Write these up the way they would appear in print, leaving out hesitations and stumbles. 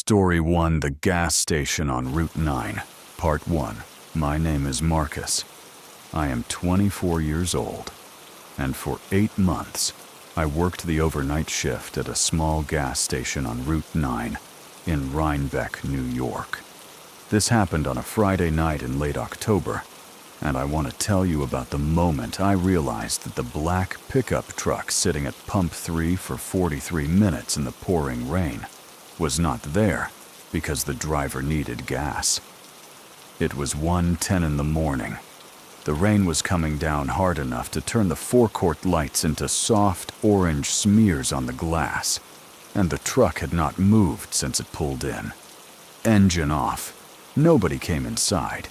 Story 1: The Gas Station on Route 9, Part 1. My name is Marcus. I am 24 years old, and for 8 months, I worked the overnight shift at a small gas station on Route 9 in Rhinebeck, New York. This happened on a Friday night in late October, and I want to tell you about the moment I realized that the black pickup truck sitting at Pump 3 for 43 minutes in the pouring rain was not there because the driver needed gas. It was 1:10 in the morning. The rain was coming down hard enough to turn the forecourt lights into soft orange smears on the glass, and the truck had not moved since it pulled in. Engine off. Nobody came inside.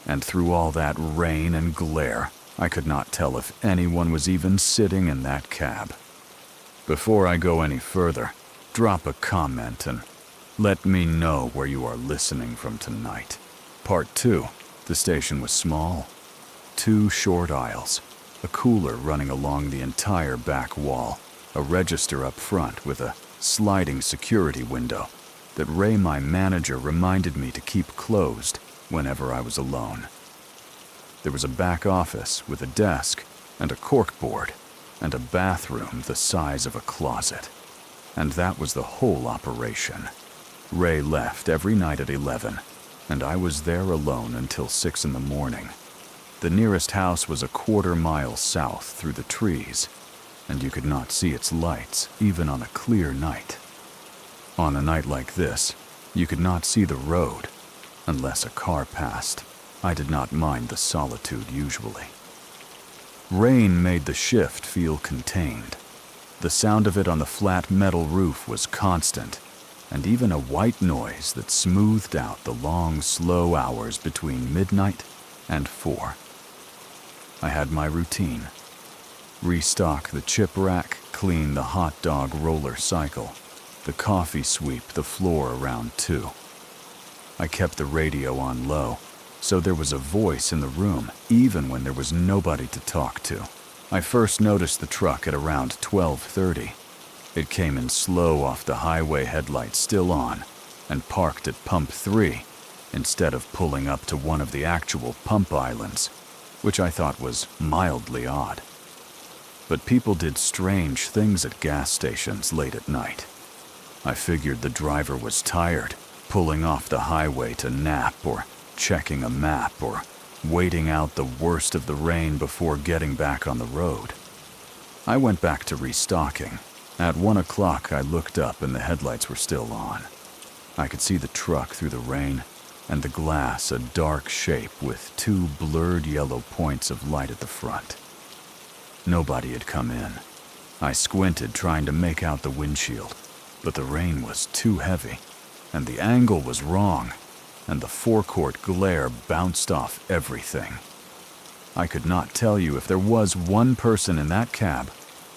And through all that rain and glare, I could not tell if anyone was even sitting in that cab. Before I go any further, drop a comment and let me know where you are listening from tonight. Part 2. The station was small. 2 short aisles, a cooler running along the entire back wall, a register up front with a sliding security window that Ray, my manager, reminded me to keep closed whenever I was alone. There was a back office with a desk and a corkboard and a bathroom the size of a closet. And that was the whole operation. Ray left every night at 11, and I was there alone until 6 in the morning. The nearest house was a quarter-mile south through the trees, and you could not see its lights even on a clear night. On a night like this, you could not see the road unless a car passed. I did not mind the solitude usually. Rain made the shift feel contained. The sound of it on the flat metal roof was constant, and even a white noise that smoothed out the long, slow hours between midnight and 4. I had my routine. Restock the chip rack, clean the hot dog roller cycle, the coffee sweep the floor around 2. I kept the radio on low, so there was a voice in the room, even when there was nobody to talk to. I first noticed the truck at around 12:30. It came in slow off the highway, headlights still on, and parked at Pump 3 instead of pulling up to one of the actual pump islands, which I thought was mildly odd. But people did strange things at gas stations late at night. I figured the driver was tired, pulling off the highway to nap or checking a map or waiting out the worst of the rain before getting back on the road. I went back to restocking. At 1 o'clock, I looked up and the headlights were still on. I could see the truck through the rain, and the glass a dark shape with 2 blurred yellow points of light at the front. Nobody had come in. I squinted trying to make out the windshield, but the rain was too heavy, and the angle was wrong, and the forecourt glare bounced off everything. I could not tell you if there was 1 person in that cab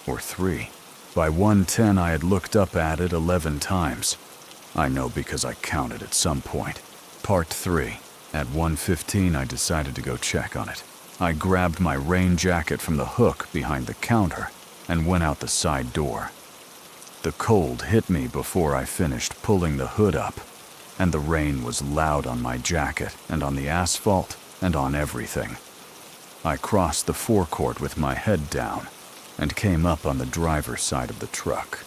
or 3. By 1:10, I had looked up at it 11 times. I know because I counted at some point. Part 3. At 1:15, I decided to go check on it. I grabbed my rain jacket from the hook behind the counter and went out the side door. The cold hit me before I finished pulling the hood up, and the rain was loud on my jacket and on the asphalt and on everything. I crossed the forecourt with my head down and came up on the driver's side of the truck.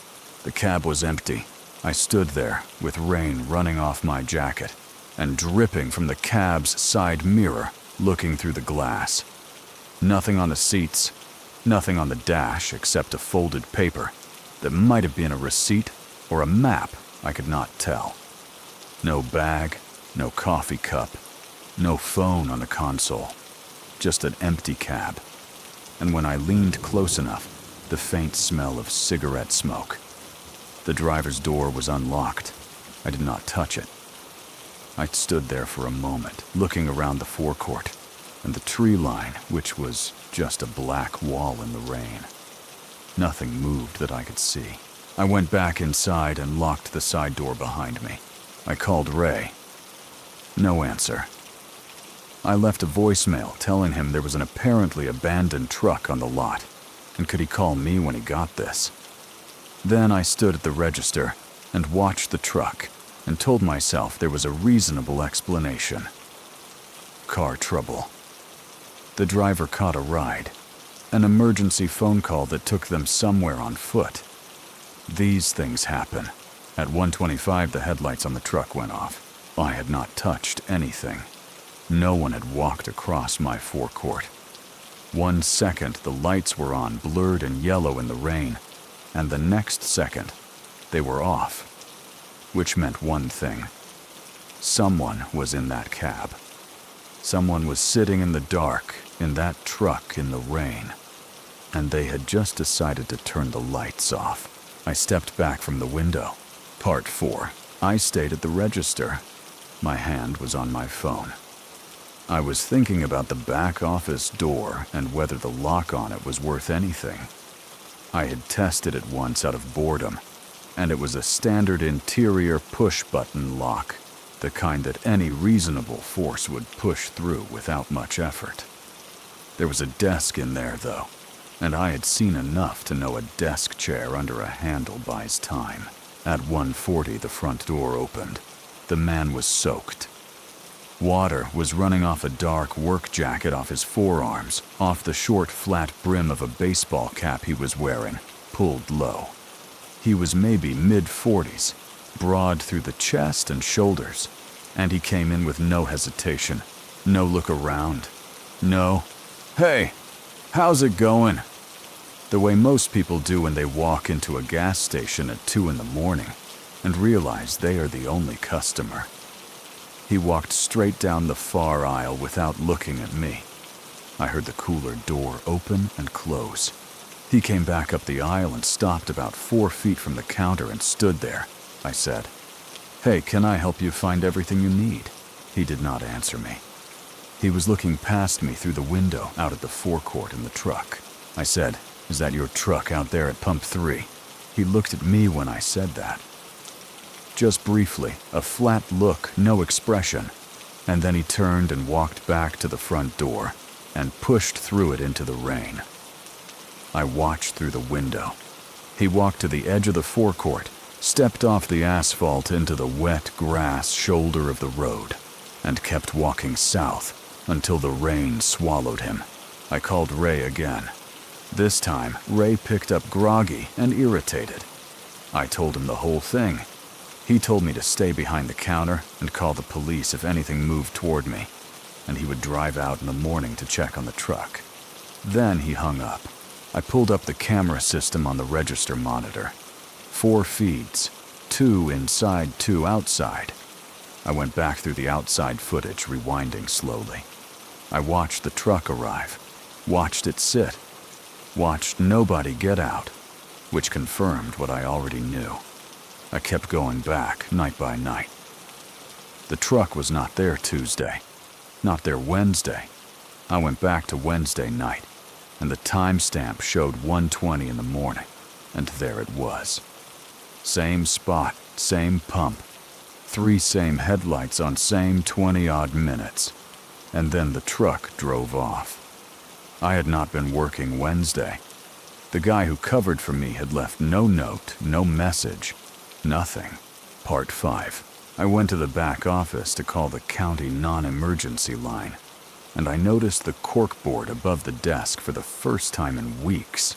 The cab was empty. I stood there with rain running off my jacket and dripping from the cab's side mirror, looking through the glass. Nothing on the seats, nothing on the dash except a folded paper that might have been a receipt or a map, I could not tell. No bag, no coffee cup, no phone on the console, just an empty cab. And when I leaned close enough, the faint smell of cigarette smoke. The driver's door was unlocked. I did not touch it. I stood there for a moment, looking around the forecourt and the tree line, which was just a black wall in the rain. Nothing moved that I could see. I went back inside and locked the side door behind me. I called Ray. No answer. I left a voicemail telling him there was an apparently abandoned truck on the lot, and could he call me when he got this. Then I stood at the register and watched the truck and told myself there was a reasonable explanation. Car trouble. The driver caught a ride, an emergency phone call that took them somewhere on foot. These things happen. At 1:25, the headlights on the truck went off. I had not touched anything. No one had walked across my forecourt. 1 second, the lights were on, blurred and yellow in the rain, and the next second, they were off, which meant one thing. Someone was in that cab. Someone was sitting in the dark, in that truck in the rain, and they had just decided to turn the lights off. I stepped back from the window. Part 4. I stayed at the register. My hand was on my phone. I was thinking about the back office door and whether the lock on it was worth anything. I had tested it once out of boredom, and it was a standard interior push-button lock, the kind that any reasonable force would push through without much effort. There was a desk in there, though, and I had seen enough to know a desk chair under a handle buys time. At 1:40, the front door opened. The man was soaked. Water was running off a dark work jacket off his forearms, off the short, flat brim of a baseball cap he was wearing, pulled low. He was maybe mid-40s, broad through the chest and shoulders, and he came in with no hesitation, no look around, no, "Hey, how's it going?" The way most people do when they walk into a gas station at 2 in the morning and realize they are the only customer. He walked straight down the far aisle without looking at me. I heard the cooler door open and close. He came back up the aisle and stopped about 4 feet from the counter and stood there. I said, "Hey, can I help you find everything you need?" He did not answer me. He was looking past me through the window out at the forecourt in the truck. I said, "Is that your truck out there at pump 3? He looked at me when I said that. Just briefly, a flat look, no expression, and then he turned and walked back to the front door and pushed through it into the rain. I watched through the window. He walked to the edge of the forecourt, stepped off the asphalt into the wet grass shoulder of the road, and kept walking south until the rain swallowed him. I called Ray again. This time, Ray picked up groggy and irritated. I told him the whole thing. He told me to stay behind the counter and call the police if anything moved toward me, and he would drive out in the morning to check on the truck. Then he hung up. I pulled up the camera system on the register monitor. 4 feeds, 2 inside, 2 outside. I went back through the outside footage, rewinding slowly. I watched the truck arrive, watched it sit, watched nobody get out, which confirmed what I already knew. I kept going back, night by night. The truck was not there Tuesday, not there Wednesday. I went back to Wednesday night, and the timestamp showed 1:20 in the morning, and there it was. Same spot, same pump, 3 same headlights on same 20-odd minutes, and then the truck drove off. I had not been working Wednesday. The guy who covered for me had left no note, no message, nothing. Part 5. I went to the back office to call the county non-emergency line, and I noticed the corkboard above the desk for the first time in weeks.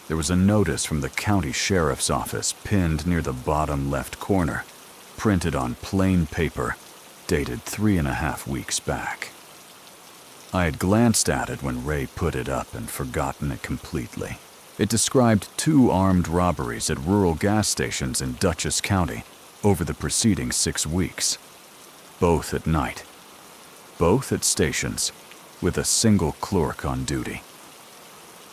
There was a notice from the county sheriff's office pinned near the bottom left corner, printed on plain paper, dated 3.5 weeks back. I had glanced at it when Ray put it up and forgotten it completely. It described 2 armed robberies at rural gas stations in Dutchess County over the preceding 6 weeks. Both at night. Both at stations, with a single clerk on duty.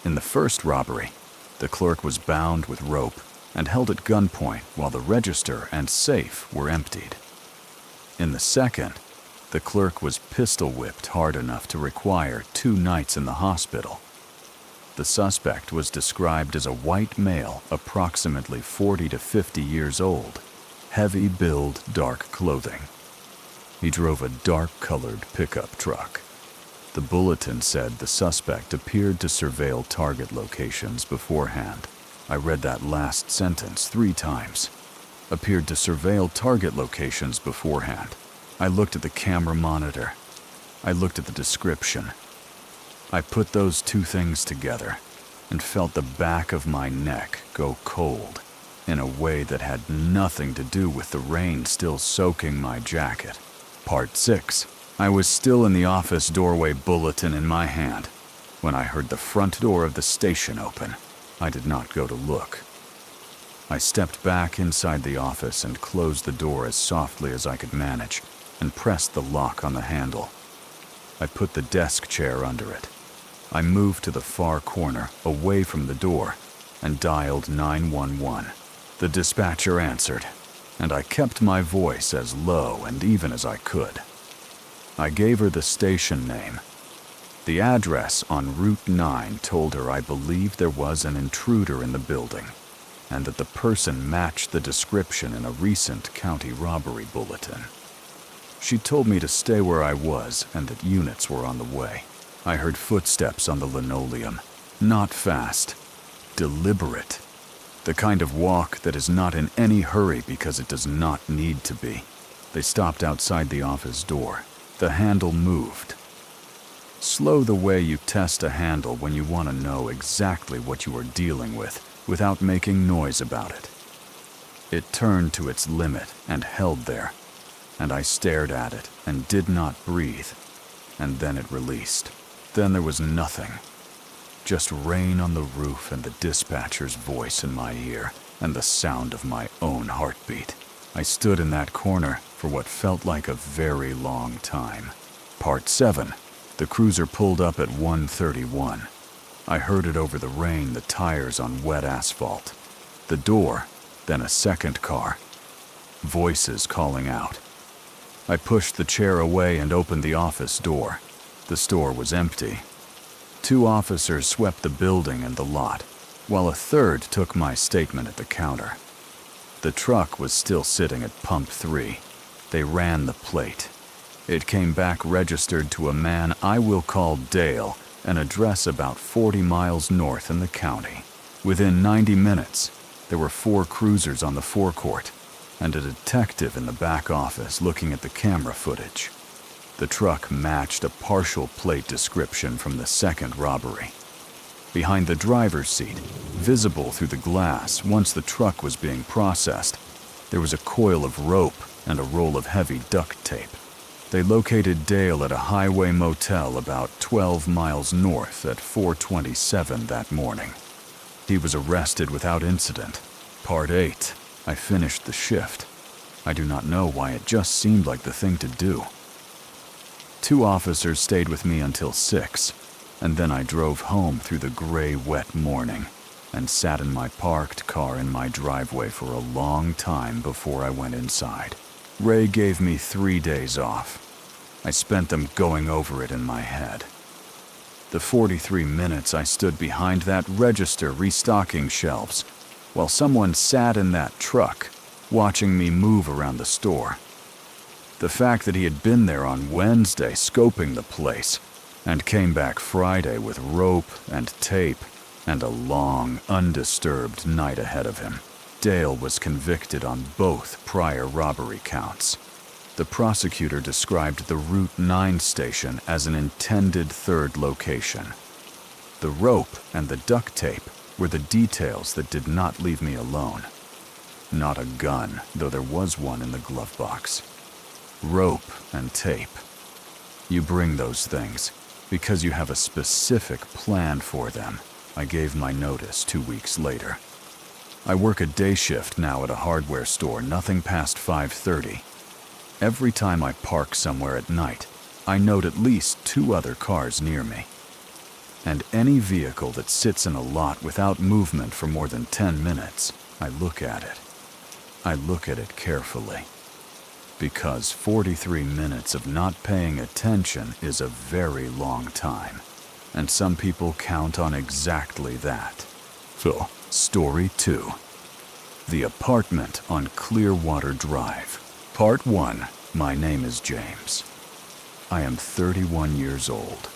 In the first robbery, the clerk was bound with rope and held at gunpoint while the register and safe were emptied. In the second, the clerk was pistol-whipped hard enough to require 2 nights in the hospital. The suspect was described as a white male, approximately 40 to 50 years old, heavy build, dark clothing. He drove a dark-colored pickup truck. The bulletin said the suspect appeared to surveil target locations beforehand. I read that last sentence 3 times. appeared to surveil target locations beforehand. I looked at the camera monitor. I looked at the description. I put those two things together and felt the back of my neck go cold in a way that had nothing to do with the rain still soaking my jacket. Part 6. I was still in the office doorway, bulletin in my hand, when I heard the front door of the station open. I did not go to look. I stepped back inside the office and closed the door as softly as I could manage and pressed the lock on the handle. I put the desk chair under it. I moved to the far corner, away from the door, and dialed 911. The dispatcher answered, and I kept my voice as low and even as I could. I gave her the station name. The address on Route 9 told her I believed there was an intruder in the building, and that the person matched the description in a recent county robbery bulletin. She told me to stay where I was and that units were on the way. I heard footsteps on the linoleum. Not fast. Deliberate. The kind of walk that is not in any hurry because it does not need to be. They stopped outside the office door. The handle moved. Slow the way you test a handle when you want to know exactly what you are dealing with without making noise about it. It turned to its limit and held there, and I stared at it and did not breathe, and then it released. Then there was nothing. Just rain on the roof and the dispatcher's voice in my ear and the sound of my own heartbeat. I stood in that corner for what felt like a very long time. Part 7. The cruiser pulled up at 1:31. I heard it over the rain, the tires on wet asphalt. The door, then a second car. Voices calling out. I pushed the chair away and opened the office door. The store was empty. 2 officers swept the building and the lot, while a third took my statement at the counter. The truck was still sitting at pump 3. They ran the plate. It came back registered to a man I will call Dale, an address about 40 miles north in the county. Within 90 minutes, there were 4 cruisers on the forecourt and a detective in the back office looking at the camera footage. The truck matched a partial plate description from the second robbery. Behind the driver's seat, visible through the glass once the truck was being processed, there was a coil of rope and a roll of heavy duct tape. They located Dale at a highway motel about 12 miles north at 4:27 that morning. He was arrested without incident. Part 8. I finished the shift. I do not know why it just seemed like the thing to do. 2 officers stayed with me until 6, and then I drove home through the gray, wet morning and sat in my parked car in my driveway for a long time before I went inside. Ray gave me 3 days off. I spent them going over it in my head. The 43 minutes I stood behind that register restocking shelves while someone sat in that truck watching me move around the store. The fact that he had been there on Wednesday scoping the place and came back Friday with rope and tape and a long, undisturbed night ahead of him. Dale was convicted on both prior robbery counts. The prosecutor described the Route 9 station as an intended third location. The rope and the duct tape were the details that did not leave me alone. Not a gun, though there was one in the glove box. Rope and tape. You bring those things because you have a specific plan for them. I gave my notice 2 weeks later. I work a day shift now at a hardware store, nothing past 5:30. Every time I park somewhere at night, I note at least 2 other cars near me. And any vehicle that sits in a lot without movement for more than 10 minutes, I look at it. I look at it carefully. Because 43 minutes of not paying attention is a very long time, and some people count on exactly that. So, Story 2. The Apartment on Clearwater Drive. Part 1. My name is James. I am 31 years old,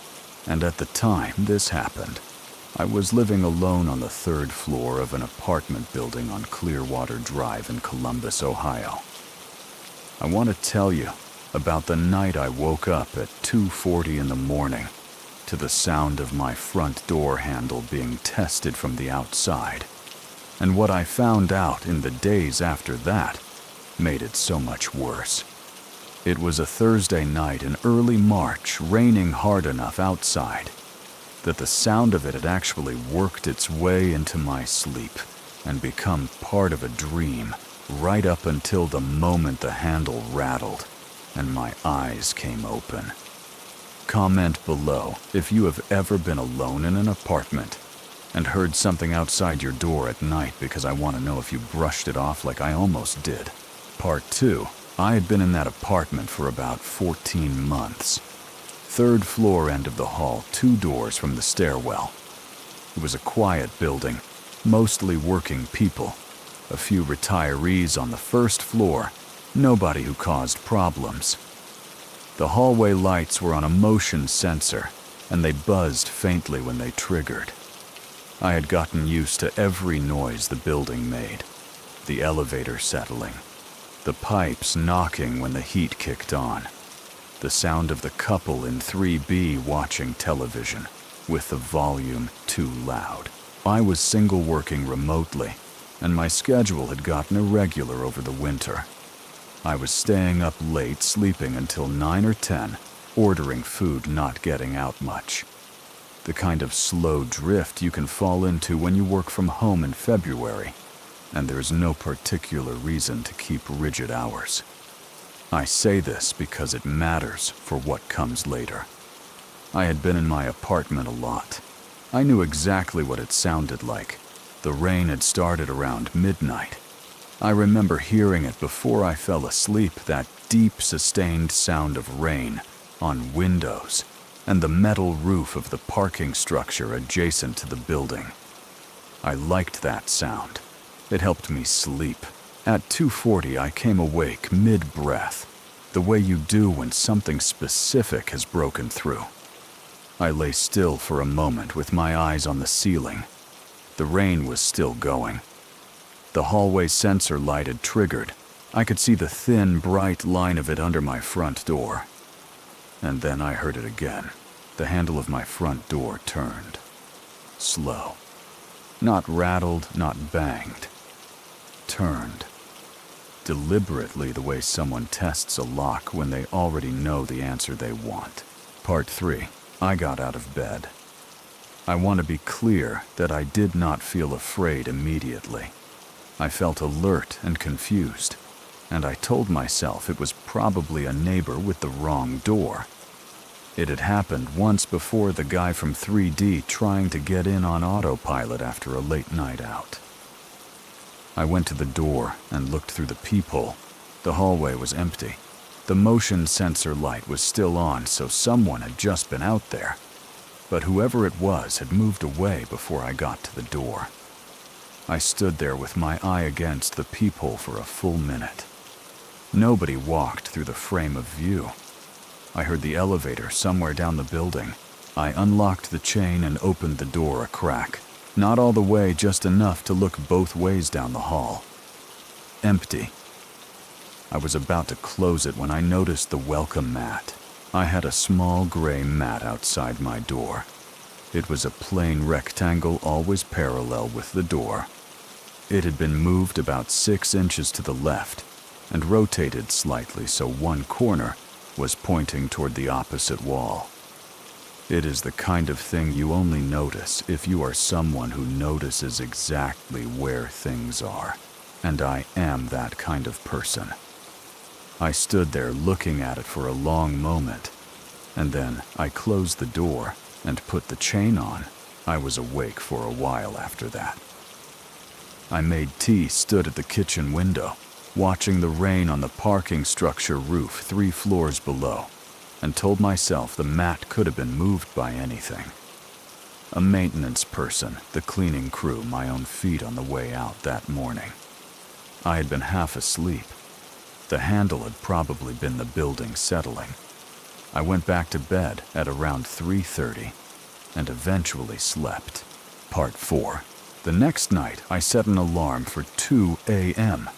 and at the time this happened, I was living alone on the third floor of an apartment building on Clearwater Drive in Columbus, Ohio. I want to tell you about the night I woke up at 2:40 in the morning to the sound of my front door handle being tested from the outside, and what I found out in the days after that made it so much worse. It was a Thursday night in early March, raining hard enough outside that the sound of it had actually worked its way into my sleep and become part of a dream right up until the moment the handle rattled and my eyes came open. Comment below if you have ever been alone in an apartment and heard something outside your door at night, because I want to know if you brushed it off like I almost did. Part 2. I had been in that apartment for about 14 months. Third floor end of the hall, 2 doors from the stairwell. It was a quiet building, mostly working people. A few retirees on the first floor, nobody who caused problems. The hallway lights were on a motion sensor, and they buzzed faintly when they triggered. I had gotten used to every noise the building made. The elevator settling, the pipes knocking when the heat kicked on, the sound of the couple in 3B watching television with the volume too loud. I was single working remotely, and my schedule had gotten irregular over the winter. I was staying up late, sleeping until 9 or 10, ordering food, not getting out much. The kind of slow drift you can fall into when you work from home in February, and there's no particular reason to keep rigid hours. I say this because it matters for what comes later. I had been in my apartment a lot. I knew exactly what it sounded like. The rain had started around midnight. I remember hearing it before I fell asleep, that deep, sustained sound of rain on windows and the metal roof of the parking structure adjacent to the building. I liked that sound. It helped me sleep. At 2:40, I came awake mid-breath, the way you do when something specific has broken through. I lay still for a moment with my eyes on the ceiling. The rain was still going. The hallway sensor light had triggered. I could see the thin, bright line of it under my front door. And then I heard it again. The handle of my front door turned. Slow. Not rattled, not banged. Turned. Deliberately, the way someone tests a lock when they already know the answer they want. Part 3. I got out of bed. I want to be clear that I did not feel afraid immediately. I felt alert and confused, and I told myself it was probably a neighbor with the wrong door. It had happened once before, the guy from 3D trying to get in on autopilot after a late night out. I went to the door and looked through the peephole. The hallway was empty. The motion sensor light was still on, so someone had just been out there. But whoever it was had moved away before I got to the door. I stood there with my eye against the peephole for a full minute. Nobody walked through the frame of view. I heard the elevator somewhere down the building. I unlocked the chain and opened the door a crack. Not all the way, just enough to look both ways down the hall. Empty. I was about to close it when I noticed the welcome mat. I had a small gray mat outside my door. It was a plain rectangle, always parallel with the door. It had been moved about 6 inches to the left and rotated slightly so one corner was pointing toward the opposite wall. It is the kind of thing you only notice if you are someone who notices exactly where things are, and I am that kind of person. I stood there looking at it for a long moment, and then I closed the door and put the chain on. I was awake for a while after that. I made tea, stood at the kitchen window, watching the rain on the parking structure roof 3 floors below, and told myself the mat could have been moved by anything. A maintenance person, the cleaning crew, my own feet on the way out that morning. I had been half asleep. The handle had probably been the building settling. I went back to bed at around 3:30 and eventually slept. Part 4. The next night, I set an alarm for 2 a.m.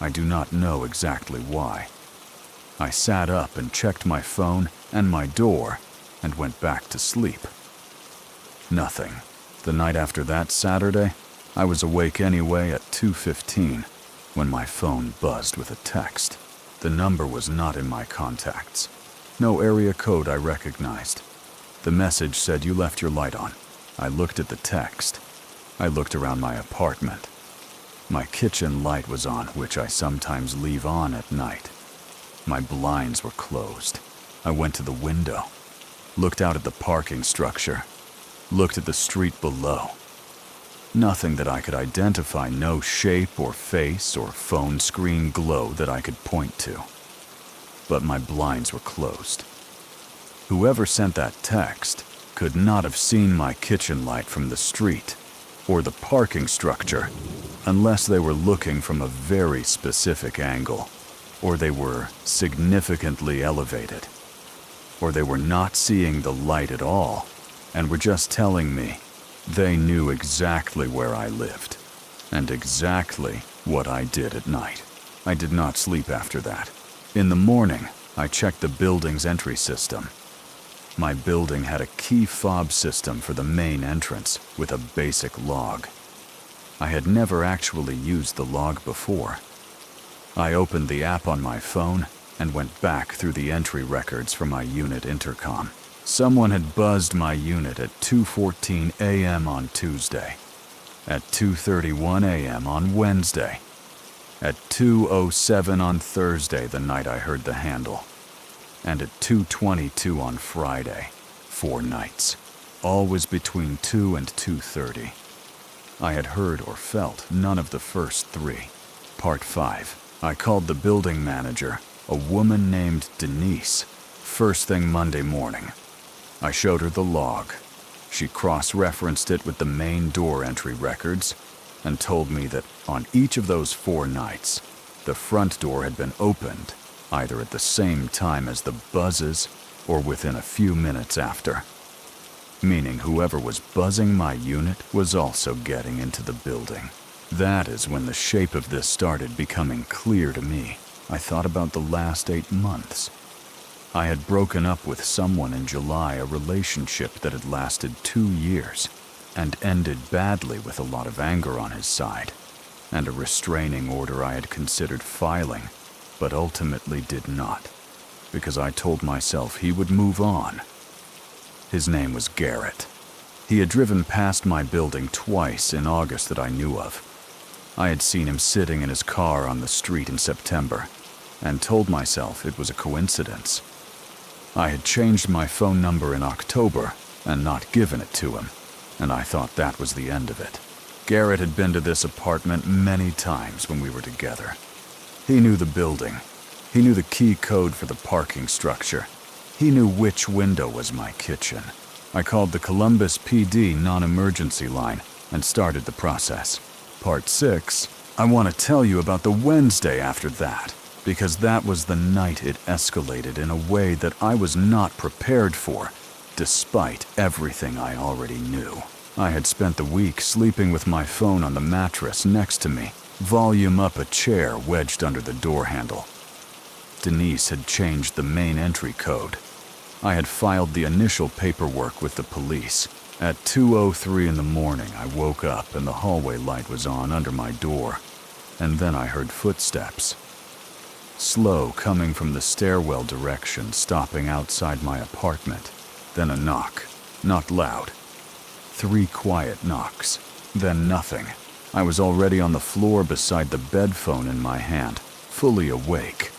I do not know exactly why. I sat up and checked my phone and my door and went back to sleep. Nothing. The night after that Saturday, I was awake anyway at 2:15 when my phone buzzed with a text. The number was not in my contacts. No area code I recognized. The message said you left your light on. I looked at the text. I looked around my apartment. My kitchen light was on, which I sometimes leave on at night. My blinds were closed. I went to the window, looked out at the parking structure, looked at the street below. Nothing that I could identify, no shape or face or phone screen glow that I could point to. But my blinds were closed. Whoever sent that text could not have seen my kitchen light from the street or the parking structure unless they were looking from a very specific angle, or they were significantly elevated, or they were not seeing the light at all and were just telling me they knew exactly where I lived and exactly what I did at night. I did not sleep after that. In the morning, I checked the building's entry system. My building had a key fob system for the main entrance with a basic log. I had never actually used the log before. I opened the app on my phone and went back through the entry records for my unit intercom. Someone had buzzed my unit at 2:14 a.m. on Tuesday, at 2:31 a.m. on Wednesday, at 2:07 on Thursday, the night I heard the handle, and at 2:22 on Friday, 4 nights, always between 2 and 2:30. I had heard or felt none of the first 3. Part 5. I called the building manager, a woman named Denise, first thing Monday morning. I showed her the log. She cross-referenced it with the main door entry records and told me that on each of those 4 nights, the front door had been opened either at the same time as the buzzes or within a few minutes after. Meaning whoever was buzzing my unit was also getting into the building. That is when the shape of this started becoming clear to me. I thought about the last 8 months. I had broken up with someone in July, a relationship that had lasted 2 years and ended badly with a lot of anger on his side, and a restraining order I had considered filing, but ultimately did not, because I told myself he would move on. His name was Garrett. He had driven past my building twice in August that I knew of. I had seen him sitting in his car on the street in September, and told myself it was a coincidence. I had changed my phone number in October and not given it to him, and I thought that was the end of it. Garrett had been to this apartment many times when we were together. He knew the building. He knew the key code for the parking structure. He knew which window was my kitchen. I called the Columbus PD non-emergency line and started the process. Part 6. I want to tell you about the Wednesday after that, because that was the night it escalated in a way that I was not prepared for, despite everything I already knew. I had spent the week sleeping with my phone on the mattress next to me, volume up a chair wedged under the door handle. Denise had changed the main entry code. I had filed the initial paperwork with the police. At 2:03 in the morning, I woke up and the hallway light was on under my door, and then I heard footsteps. Slow, coming from the stairwell direction, stopping outside my apartment. Then a knock. Not loud. 3 quiet knocks. Then nothing. I was already on the floor beside the bed phone in my hand, fully awake.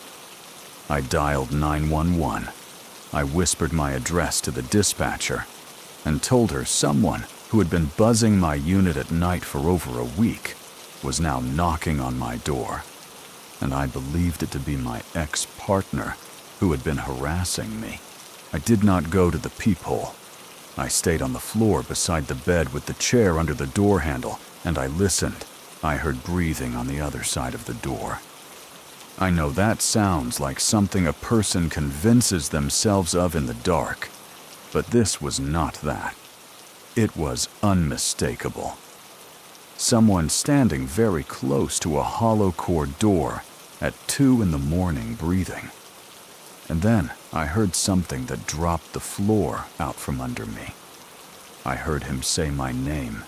I dialed 911. I whispered my address to the dispatcher and told her someone who had been buzzing my unit at night for over a week was now knocking on my door, and I believed it to be my ex-partner who had been harassing me. I did not go to the peephole. I stayed on the floor beside the bed with the chair under the door handle, and I listened. I heard breathing on the other side of the door. I know that sounds like something a person convinces themselves of in the dark, but this was not that. It was unmistakable. Someone standing very close to a hollow core door at 2 in the morning breathing. And then I heard something that dropped the floor out from under me. I heard him say my name.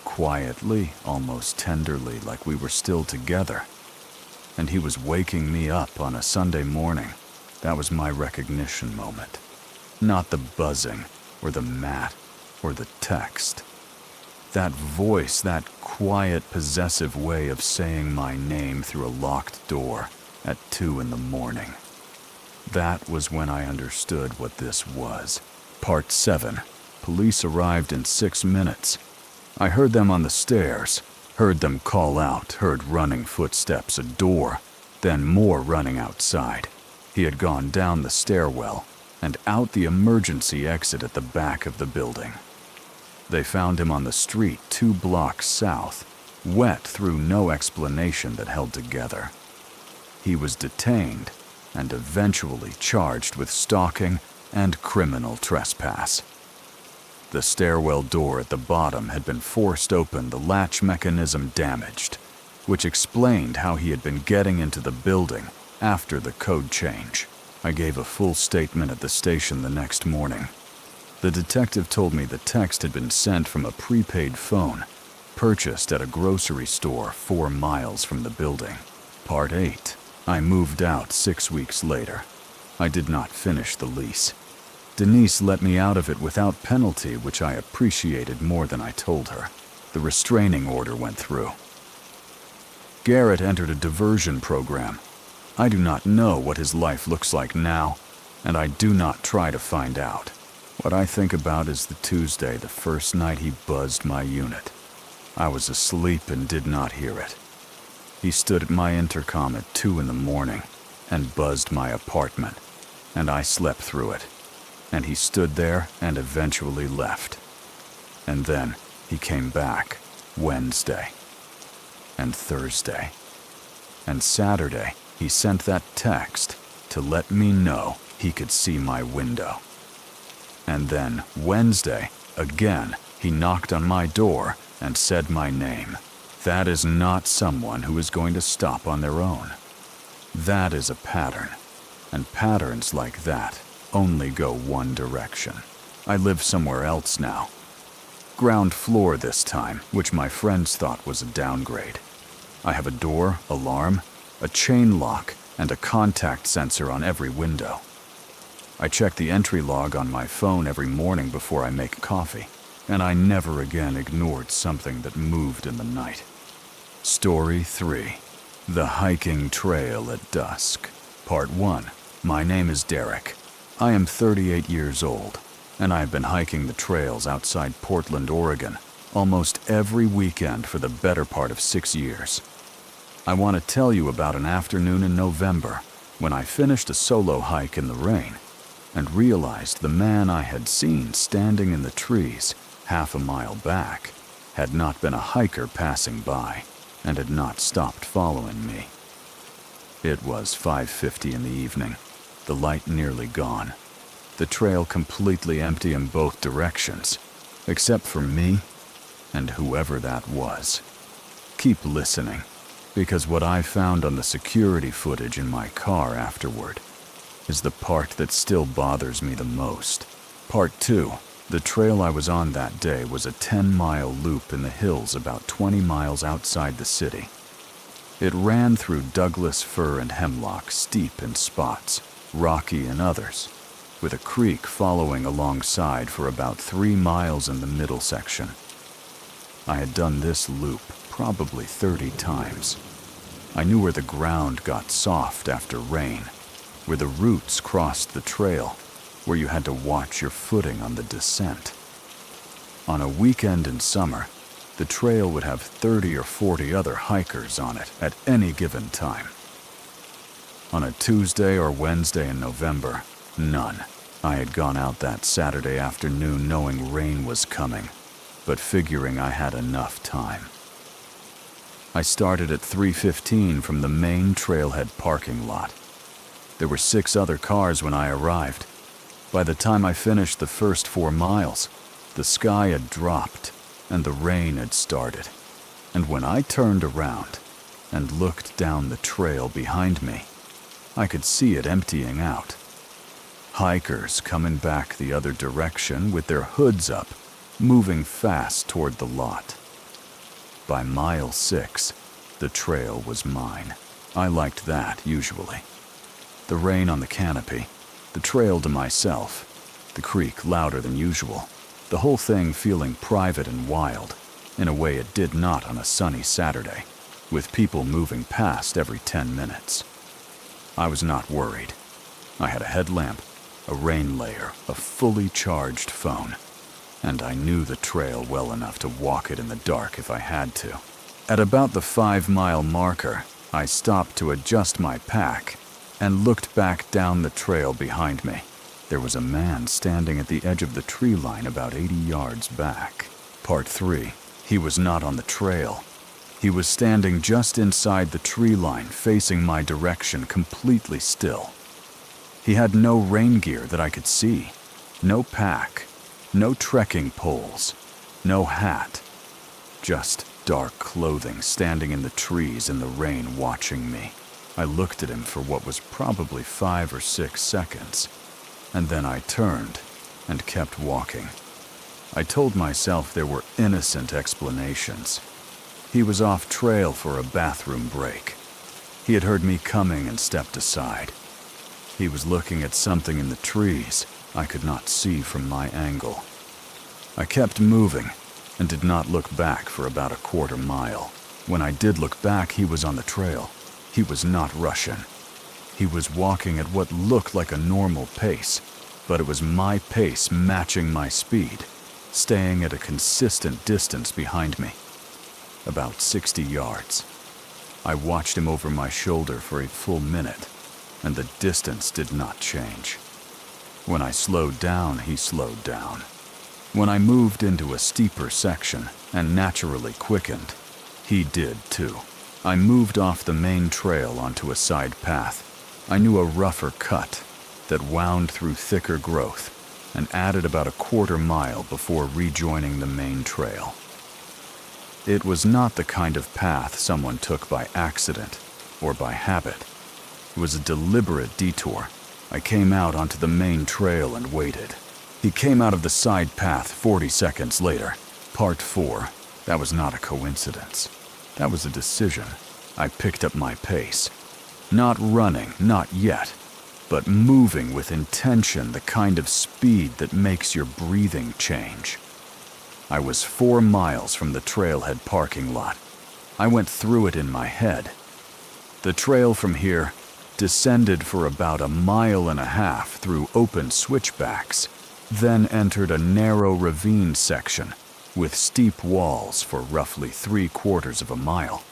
Quietly, almost tenderly, like we were still together. And he was waking me up on a Sunday morning. That was my recognition moment. Not the buzzing, or the mat, or the text. That voice, that quiet, possessive way of saying my name through a locked door at 2 in the morning. That was when I understood what this was. Part 7. Police arrived in 6 minutes. I heard them on the stairs, heard them call out, heard running footsteps, a door, then more running outside. He had gone down the stairwell and out the emergency exit at the back of the building. They found him on the street 2 blocks south, wet through no explanation that held together. He was detained and eventually charged with stalking and criminal trespass. The stairwell door at the bottom had been forced open, the latch mechanism damaged, which explained how he had been getting into the building after the code change. I gave a full statement at the station the next morning. The detective told me the text had been sent from a prepaid phone, purchased at a grocery store 4 miles from the building. Part 8. I moved out 6 weeks later. I did not finish the lease. Denise let me out of it without penalty, which I appreciated more than I told her. The restraining order went through. Garrett entered a diversion program. I do not know what his life looks like now, and I do not try to find out. What I think about is the Tuesday, the first night he buzzed my unit. I was asleep and did not hear it. He stood at my intercom at 2 in the morning and buzzed my apartment, and I slept through it. And he stood there and eventually left. And then he came back Wednesday and Thursday. And Saturday, he sent that text to let me know he could see my window. And then Wednesday, again, he knocked on my door and said my name. That is not someone who is going to stop on their own. That is a pattern, and patterns like that only go one direction. I live somewhere else now. Ground floor this time, which my friends thought was a downgrade. I have a door, alarm, a chain lock, and a contact sensor on every window. I check the entry log on my phone every morning before I make coffee, and I never again ignored something that moved in the night. Story 3. The Hiking Trail at Dusk. Part 1. My name is Derek. I am 38 years old, and I have been hiking the trails outside Portland, Oregon, almost every weekend for the better part of 6 years. I want to tell you about an afternoon in November when I finished a solo hike in the rain and realized the man I had seen standing in the trees half a mile back had not been a hiker passing by and had not stopped following me. It was 5:50 in the evening, the light nearly gone, the trail completely empty in both directions, except for me and whoever that was. Keep listening, because what I found on the security footage in my car afterward is the part that still bothers me the most. Part 2. The trail I was on that day was a 10-mile loop in the hills about 20 miles outside the city. It ran through Douglas fir and hemlock, steep in spots, rocky in others, with a creek following alongside for about 3 miles in the middle section. I had done this loop probably 30 times. I knew where the ground got soft after rain, where the roots crossed the trail, where you had to watch your footing on the descent. On a weekend in summer, the trail would have 30 or 40 other hikers on it at any given time. On a Tuesday or Wednesday in November, none. I had gone out that Saturday afternoon knowing rain was coming, but figuring I had enough time. I started at 3:15 from the main trailhead parking lot. There were 6 other cars when I arrived. By the time I finished the first 4 miles, The sky had dropped, and the rain had started. And when I turned around and looked down the trail behind me, I could see it emptying out. Hikers coming back the other direction with their hoods up, moving fast toward the lot. By mile 6, the trail was mine. I liked that, usually. The rain on the canopy, the trail to myself, the creek louder than usual, the whole thing feeling private and wild, in a way it did not on a sunny Saturday, with people moving past every 10 minutes. I was not worried. I had a headlamp, a rain layer, a fully charged phone, and I knew the trail well enough to walk it in the dark if I had to. At about the 5-mile marker, I stopped to adjust my pack and looked back down the trail behind me. There was a man standing at the edge of the tree line about 80 yards back. Part 3. He was not on the trail. He was standing just inside the tree line, facing my direction, completely still. He had no rain gear that I could see, no pack, no trekking poles, no hat, just dark clothing standing in the trees in the rain watching me. I looked at him for what was probably 5 or 6 seconds, and then I turned and kept walking. I told myself there were innocent explanations. He was off trail for a bathroom break. He had heard me coming and stepped aside. He was looking at something in the trees I could not see from my angle. I kept moving and did not look back for about a quarter mile. When I did look back, he was on the trail. He was not rushing. He was walking at what looked like a normal pace, but it was my pace matching my speed, staying at a consistent distance behind me. About 60 yards. I watched him over my shoulder for a full minute, and the distance did not change. When I slowed down, he slowed down. When I moved into a steeper section and naturally quickened, he did too. I moved off the main trail onto a side path. I knew a rougher cut that wound through thicker growth and added about a quarter mile before rejoining the main trail. It was not the kind of path someone took by accident or by habit. It was a deliberate detour. I came out onto the main trail and waited. He came out of the side path 40 seconds later. Part 4. That was not a coincidence. That was a decision. I picked up my pace. Not running, not yet, but moving with intention, the kind of speed that makes your breathing change. I was 4 miles from the trailhead parking lot. I went through it in my head. The trail from here descended for about 1.5 miles through open switchbacks, then entered a narrow ravine section with steep walls for roughly 3/4 mile,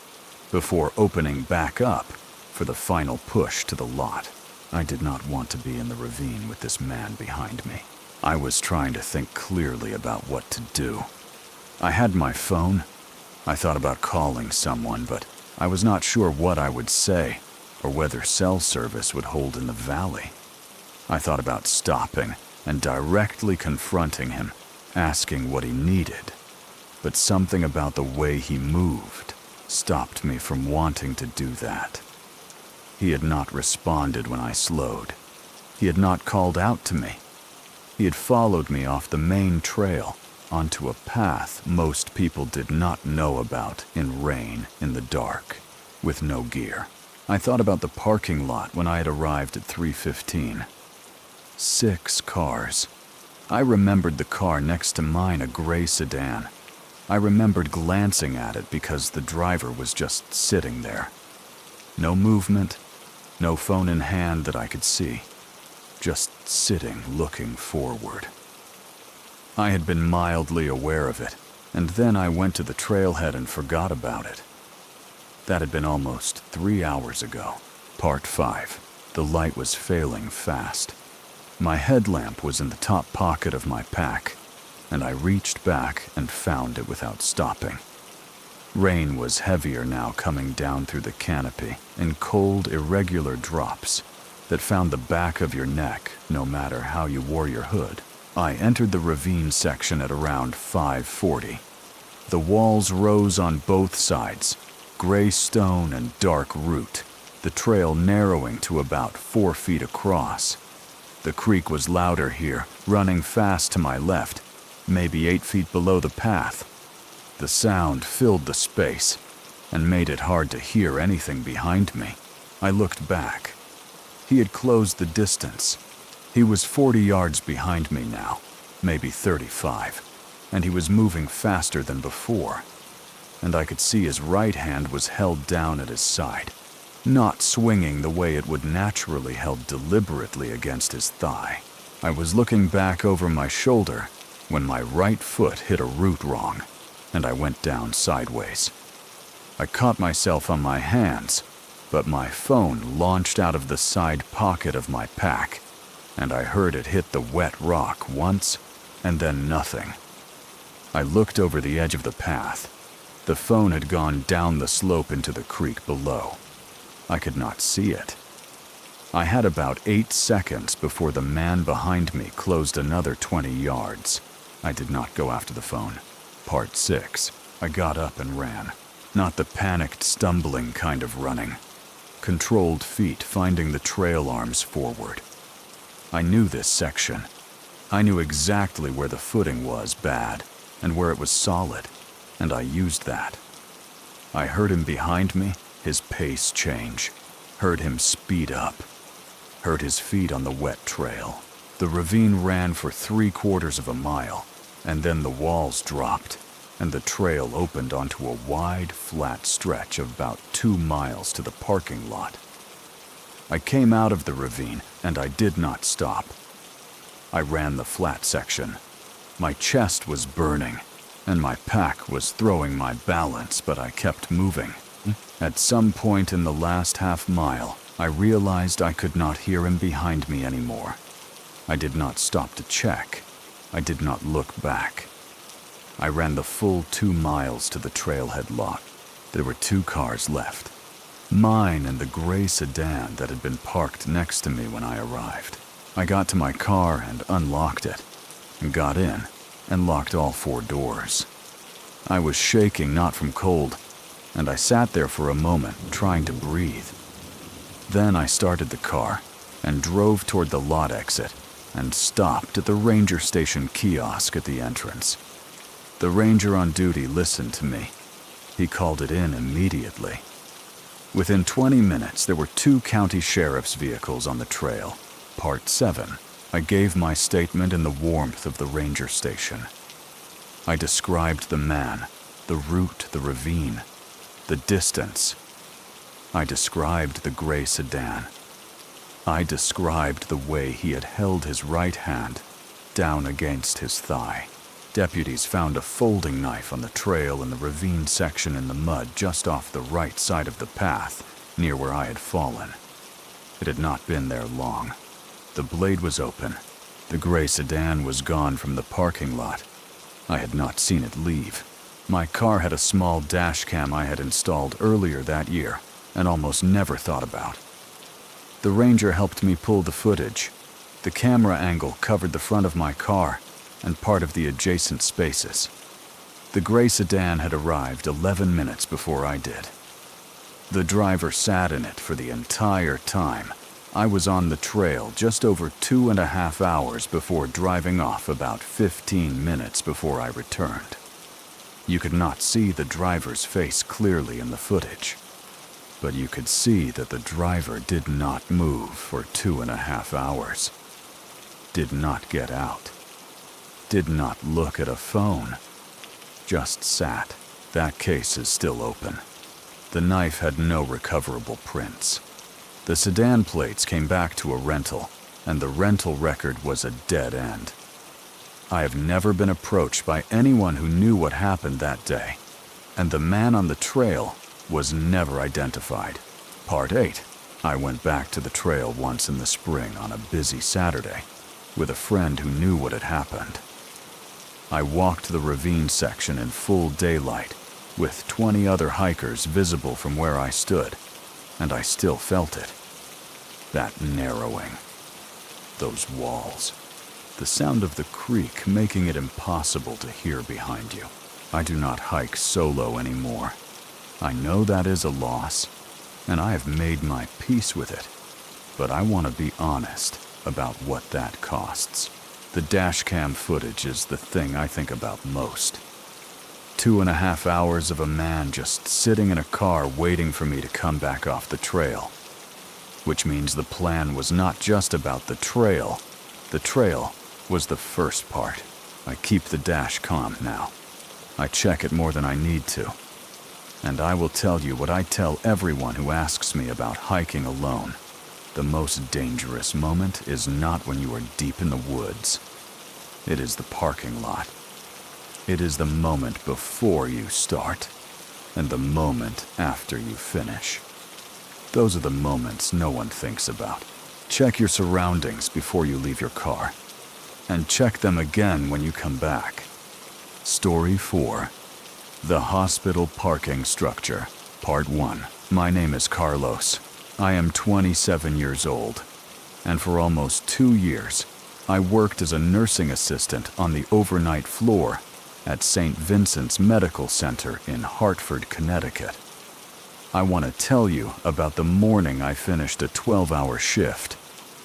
before opening back up for the final push to the lot. I did not want to be in the ravine with this man behind me. I was trying to think clearly about what to do. I had my phone. I thought about calling someone, but I was not sure what I would say or whether cell service would hold in the valley. I thought about stopping and directly confronting him, asking what he needed, but something about the way he moved stopped me from wanting to do that. He had not responded when I slowed. He had not called out to me. He had followed me off the main trail onto a path most people did not know about in rain, in the dark, with no gear. I thought about the parking lot when I had arrived at 3:15. 6 cars. I remembered the car next to mine, a gray sedan. I remembered glancing at it because the driver was just sitting there. No movement, no phone in hand that I could see. Just sitting, looking forward. I had been mildly aware of it, and then I went to the trailhead and forgot about it. That had been almost 3 hours ago. Part 5. The light was failing fast. My headlamp was in the top pocket of my pack, and I reached back and found it without stopping. Rain was heavier now, coming down through the canopy in cold, irregular drops that found the back of your neck no matter how you wore your hood. I entered the ravine section at around 5:40. The walls rose on both sides, gray stone and dark root, the trail narrowing to about 4 feet across. The creek was louder here, running fast to my left, maybe 8 feet below the path. The sound filled the space and made it hard to hear anything behind me. I looked back. He had closed the distance. He was 40 yards behind me now, maybe 35, and he was moving faster than before. And I could see his right hand was held down at his side, not swinging the way it would naturally, held deliberately against his thigh. I was looking back over my shoulder when my right foot hit a root wrong, and I went down sideways. I caught myself on my hands, but my phone launched out of the side pocket of my pack, and I heard it hit the wet rock once, and then nothing. I looked over the edge of the path. The phone had gone down the slope into the creek below. I could not see it. I had about 8 seconds before the man behind me closed another 20 yards. I did not go after the phone. Part 6. I got up and ran. Not the panicked, stumbling kind of running. Controlled feet finding the trail arms forward. I knew this section. I knew exactly where the footing was bad and where it was solid, and I used that. I heard him behind me, his pace change. Heard him speed up. Heard his feet on the wet trail. The ravine ran for 3/4 of a mile, and then the walls dropped, and the trail opened onto a wide, flat stretch of about 2 miles to the parking lot. I came out of the ravine, and I did not stop. I ran the flat section. My chest was burning, and my pack was throwing my balance, but I kept moving. At some point in the last half mile, I realized I could not hear him behind me anymore. I did not stop to check. I did not look back. I ran the full 2 miles to the trailhead lot. There were 2 cars left. Mine and the gray sedan that had been parked next to me when I arrived. I got to my car and unlocked it, and got in, and locked all 4 doors. I was shaking not from cold, and I sat there for a moment, trying to breathe. Then I started the car, and drove toward the lot exit, and stopped at the ranger station kiosk at the entrance. The ranger on duty listened to me. He called it in immediately. Within 20 minutes, there were 2 county sheriff's vehicles on the trail. Part 7. I gave my statement in the warmth of the ranger station. I described the man, the route, the ravine, the distance. I described the gray sedan. I described the way he had held his right hand down against his thigh. Deputies found a folding knife on the trail in the ravine section in the mud just off the right side of the path, near where I had fallen. It had not been there long. The blade was open. The gray sedan was gone from the parking lot. I had not seen it leave. My car had a small dash cam I had installed earlier that year and almost never thought about. The ranger helped me pull the footage. The camera angle covered the front of my car and part of the adjacent spaces. The gray sedan had arrived 11 minutes before I did. The driver sat in it for the entire time. I was on the trail just over 2.5 hours before driving off about 15 minutes before I returned. You could not see the driver's face clearly in the footage, but you could see that the driver did not move for 2.5 hours, did not get out, did not look at a phone, just sat. That case is still open. The knife had no recoverable prints. The sedan plates came back to a rental, and the rental record was a dead end. I have never been approached by anyone who knew what happened that day, and the man on the trail was never identified. Part 8. I went back to the trail once in the spring on a busy Saturday with a friend who knew what had happened. I walked the ravine section in full daylight with 20 other hikers visible from where I stood, and I still felt it. That narrowing. Those walls. the sound of the creek making it impossible to hear behind you. I do not hike solo anymore. I know that is a loss, and I have made my peace with it, but I want to be honest about what that costs. The dashcam footage is the thing I think about most. 2.5 hours of a man just sitting in a car waiting for me to come back off the trail. Which means the plan was not just about the trail. The trail was the first part. I keep the dash calm now. I check it more than I need to. And I will tell you what I tell everyone who asks me about hiking alone. The most dangerous moment is not when you are deep in the woods. It is the parking lot. It is the moment before you start, and the moment after you finish. Those are the moments no one thinks about. Check your surroundings before you leave your car, and check them again when you come back. Story 4. The Hospital Parking Structure, Part 1. My name is Carlos. I am 27 years old, and for almost 2 years, I worked as a nursing assistant on the overnight floor at St. Vincent's Medical Center in Hartford, Connecticut. I want to tell you about the morning I finished a 12-hour shift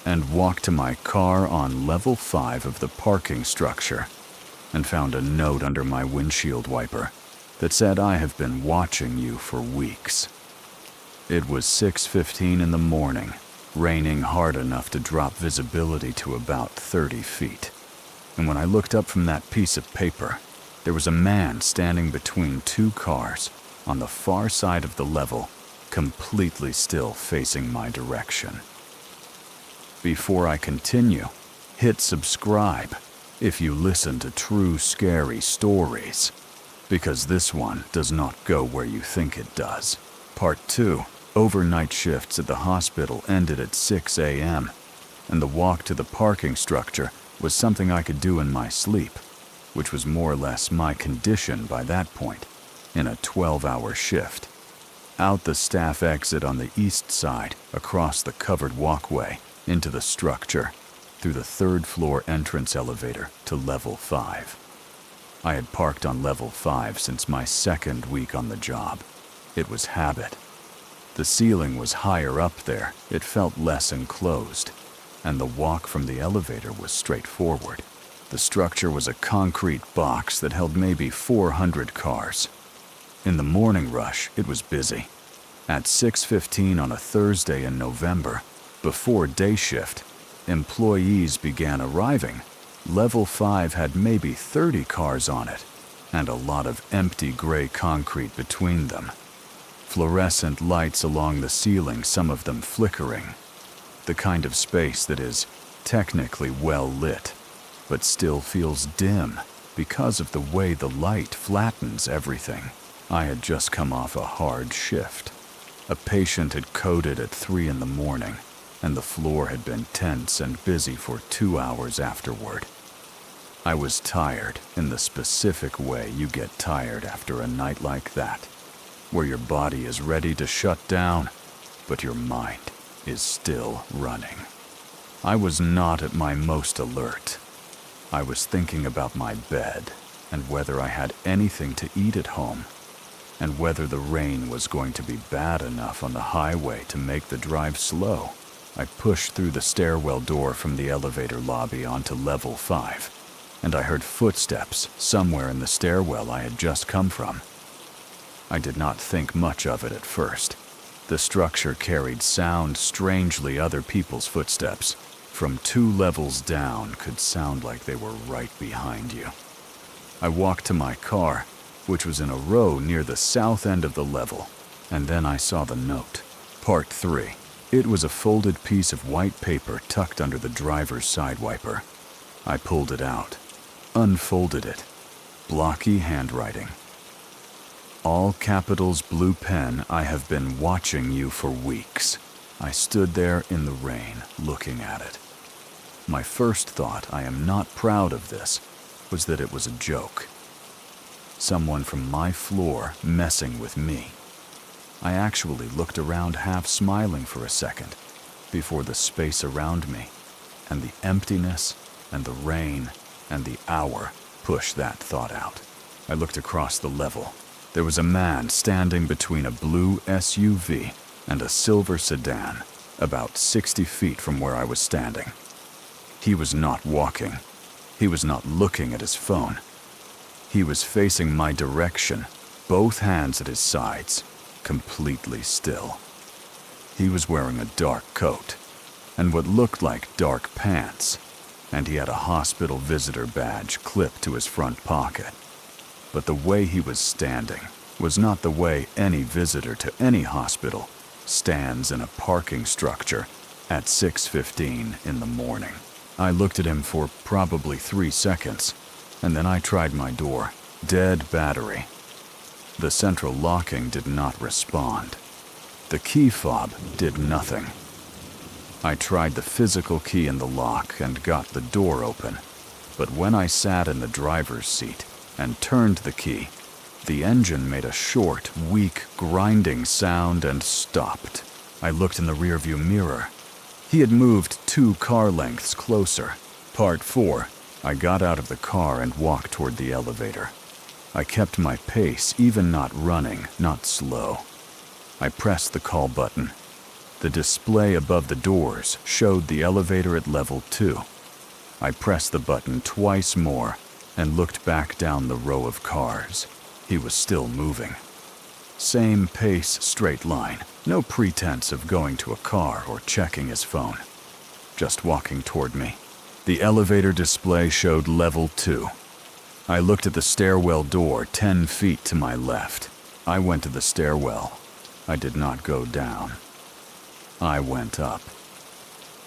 and walked to my car on level 5 of the parking structure and found a note under my windshield wiper that said, "I have been watching you for weeks." It was 6:15 in the morning, raining hard enough to drop visibility to about 30 feet. And when I looked up from that piece of paper, there was a man standing between 2 cars on the far side of the level, completely still facing my direction. Before I continue, hit subscribe if you listen to true scary stories, because this one does not go where you think it does. Part 2. Overnight shifts at the hospital ended at 6 a.m., and the walk to the parking structure was something I could do in my sleep, which was more or less my condition by that point, in a 12-hour shift. Out the staff exit on the east side, across the covered walkway, into the structure, through the 3rd floor entrance elevator to level 5. I had parked on level 5 since my 2nd week on the job. It was habit. The ceiling was higher up there, it felt less enclosed, and the walk from the elevator was straightforward. The structure was a concrete box that held maybe 400 cars. In the morning rush, it was busy. At 6:15 on a Thursday in November, before day shift, employees began arriving. Level 5 had maybe 30 cars on it, and a lot of empty gray concrete between them. Fluorescent lights along the ceiling, some of them flickering. The kind of space that is technically well lit, but still feels dim because of the way the light flattens everything. I had just come off a hard shift. A patient had coded at 3 in the morning, and the floor had been tense and busy for 2 hours afterward. I was tired in the specific way you get tired after a night like that, where your body is ready to shut down, but your mind is still running. I was not at my most alert. I was thinking about my bed and whether I had anything to eat at home, and whether the rain was going to be bad enough on the highway to make the drive slow. I pushed through the stairwell door from the elevator lobby onto level 5, and I heard footsteps somewhere in the stairwell I had just come from. I did not think much of it at first. The structure carried sound strangely other people's footsteps from 2 levels down could sound like they were right behind you. I walked to my car, which was in a row near the south end of the level, and then I saw the note. Part 3. It was a folded piece of white paper tucked under the driver's side wiper. I pulled it out, unfolded it. Blocky handwriting. All capitals, blue pen, "I have been watching you for weeks." I stood there in the rain, looking at it. My first thought, I am not proud of this, was that it was a joke. Someone from my floor messing with me. I actually looked around half smiling for a second, before the space around me and the emptiness and the rain and the hour pushed that thought out. I looked across the level. There was a man standing between a blue SUV and a silver sedan, about 60 feet from where I was standing. He was not walking. He was not looking at his phone. He was facing my direction, both hands at his sides, completely still. He was wearing a dark coat and what looked like dark pants, and he had a hospital visitor badge clipped to his front pocket. But the way he was standing was not the way any visitor to any hospital stands in a parking structure at 6:15 in the morning. I looked at him for probably 3 seconds, and then I tried my door. Dead battery. The central locking did not respond. The key fob did nothing. I tried the physical key in the lock and got the door open, but when I sat in the driver's seat and turned the key, the engine made a short, weak, grinding sound and stopped. I looked in the rearview mirror. He had moved 2 car lengths closer. Part 4. I got out of the car and walked toward the elevator. I kept my pace, even not running, not slow. I pressed the call button. The display above the doors showed the elevator at level 2. I pressed the button twice more and looked back down the row of cars. He was still moving. Same pace, straight line. No pretense of going to a car or checking his phone. Just walking toward me. The elevator display showed level 2. I looked at the stairwell door 10 feet to my left. I went to the stairwell. I did not go down. I went up.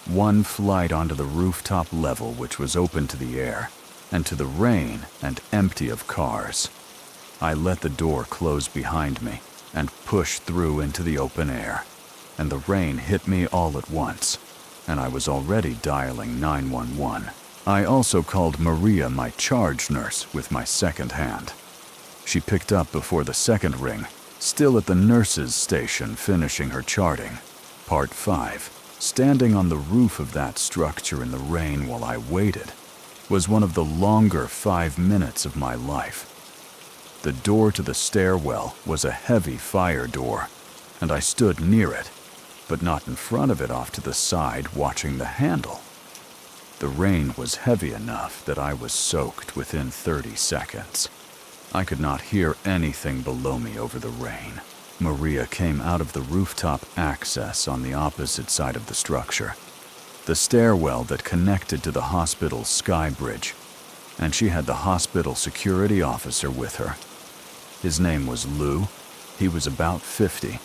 1 flight onto the rooftop level, which was open to the air, and to the rain and empty of cars. I let the door close behind me and pushed through into the open air, and the rain hit me all at once, and I was already dialing 911. I also called Maria, my charge nurse, with my second hand. She picked up before the second ring, still at the nurse's station finishing her charting. Part 5. Standing on the roof of that structure in the rain while I waited was one of the longer 5 minutes of my life. The door to the stairwell was a heavy fire door, and I stood near it, but not in front of it, off to the side, watching the handle. The rain was heavy enough that I was soaked within 30 seconds. I could not hear anything below me over the rain. Maria came out of the rooftop access on the opposite side of the structure, the stairwell that connected to the hospital's sky bridge, and she had the hospital security officer with her. His name was Lou. He was about 50,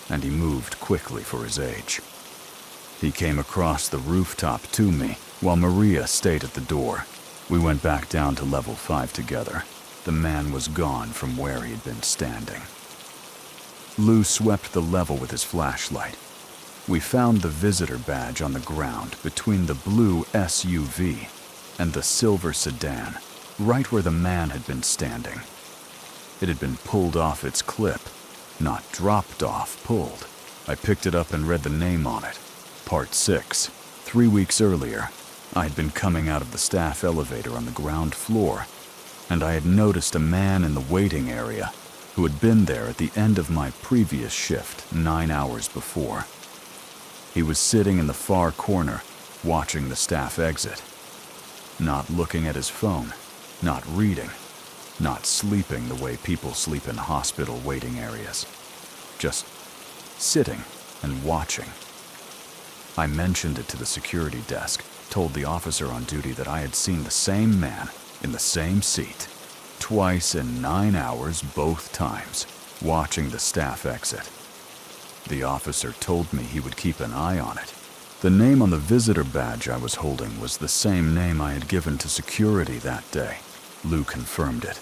and he moved quickly for his age. He came across the rooftop to me, while Maria stayed at the door. We went back down to level 5 together. The man was gone from where he had been standing. Lou swept the level with his flashlight. We found the visitor badge on the ground between the blue SUV and the silver sedan, right where the man had been standing. It had been pulled off its clip, not dropped off, pulled. I picked it up and read the name on it. Part 6. 3 weeks earlier, I had been coming out of the staff elevator on the ground floor, and I had noticed a man in the waiting area who had been there at the end of my previous shift 9 hours before. He was sitting in the far corner, watching the staff exit, not looking at his phone, not reading, not sleeping the way people sleep in hospital waiting areas, just sitting and watching. I mentioned it to the security desk, told the officer on duty that I had seen the same man in the same seat, twice in 9 hours both times, watching the staff exit. The officer told me he would keep an eye on it. The name on the visitor badge I was holding was the same name I had given to security that day. Lou confirmed it.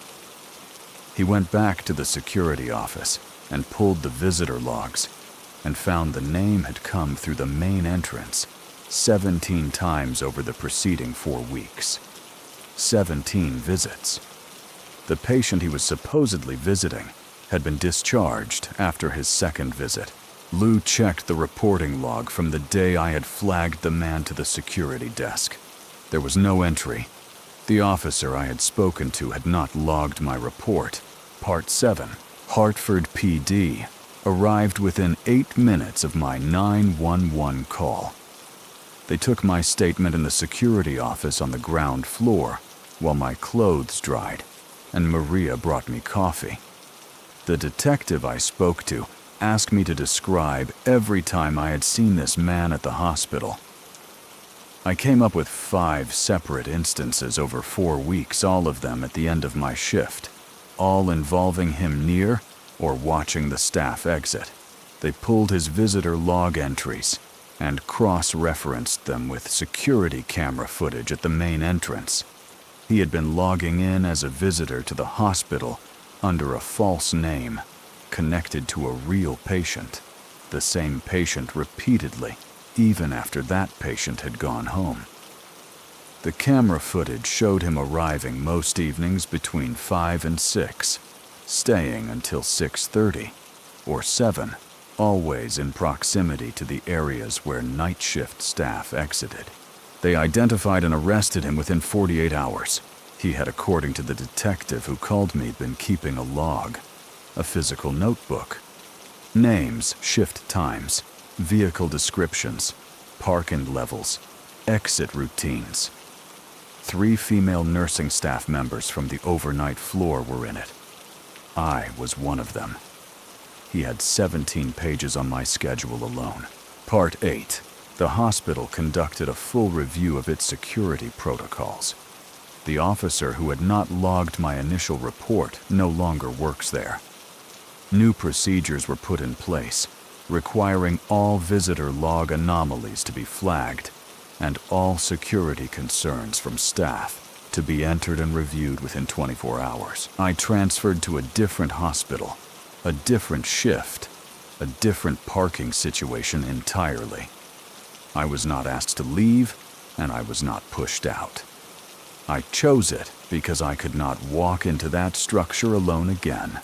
He went back to the security office and pulled the visitor logs and found the name had come through the main entrance 17 times over the preceding 4 weeks. 17 visits. The patient he was supposedly visiting had been discharged after his second visit. Lou checked the reporting log from the day I had flagged the man to the security desk. There was no entry. The officer I had spoken to had not logged my report. Part 7, Hartford PD, arrived within 8 minutes of my 911 call. They took my statement in the security office on the ground floor while my clothes dried, and Maria brought me coffee. The detective I spoke to asked me to describe every time I had seen this man at the hospital. I came up with 5 separate instances over 4 weeks, all of them at the end of my shift, all involving him near or watching the staff exit. They pulled his visitor log entries and cross-referenced them with security camera footage at the main entrance. He had been logging in as a visitor to the hospital under a false name, connected to a real patient, the same patient repeatedly, even after that patient had gone home. The camera footage showed him arriving most evenings between 5 and 6, staying until 6:30 or 7, always in proximity to the areas where night shift staff exited. They identified and arrested him within 48 hours. He had, according to the detective who called me, been keeping a log, a physical notebook. Names, shift times, vehicle descriptions, parking levels, exit routines. 3 female nursing staff members from the overnight floor were in it. I was one of them. He had 17 pages on my schedule alone. Part 8. The hospital conducted a full review of its security protocols. The officer who had not logged my initial report no longer works there. New procedures were put in place, requiring all visitor log anomalies to be flagged and all security concerns from staff to be entered and reviewed within 24 hours. I transferred to a different hospital, a different shift, a different parking situation entirely. I was not asked to leave, and I was not pushed out. I chose it because I could not walk into that structure alone again,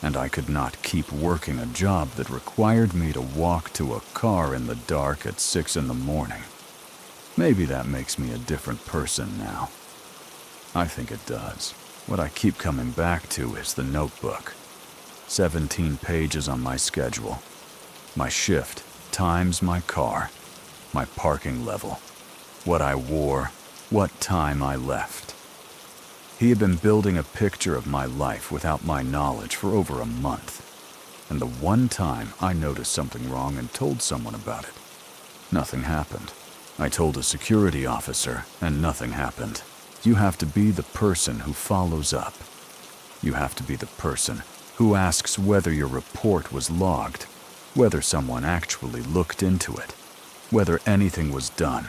and I could not keep working a job that required me to walk to a car in the dark at 6 in the morning. Maybe that makes me a different person now. I think it does. What I keep coming back to is the notebook. 17 pages on my schedule, my shift, times my car, my parking level, what I wore, what time I left. He had been building a picture of my life without my knowledge for over a month, and the one time I noticed something wrong and told someone about it, nothing happened. I told a security officer, and nothing happened. You have to be the person who follows up. You have to be the person who asks whether your report was logged, whether someone actually looked into it, whether anything was done.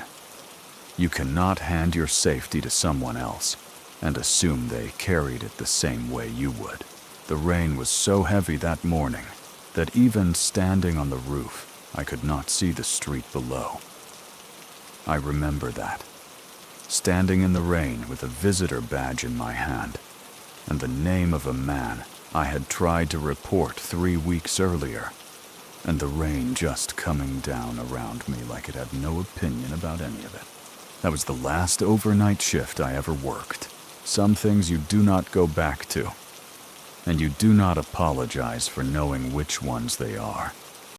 You cannot hand your safety to someone else and assume they carried it the same way you would. The rain was so heavy that morning that even standing on the roof, I could not see the street below. I remember that, standing in the rain with a visitor badge in my hand and the name of a man I had tried to report 3 weeks earlier, and the rain just coming down around me like it had no opinion about any of it. That was the last overnight shift I ever worked. Some things you do not go back to, and you do not apologize for knowing which ones they are.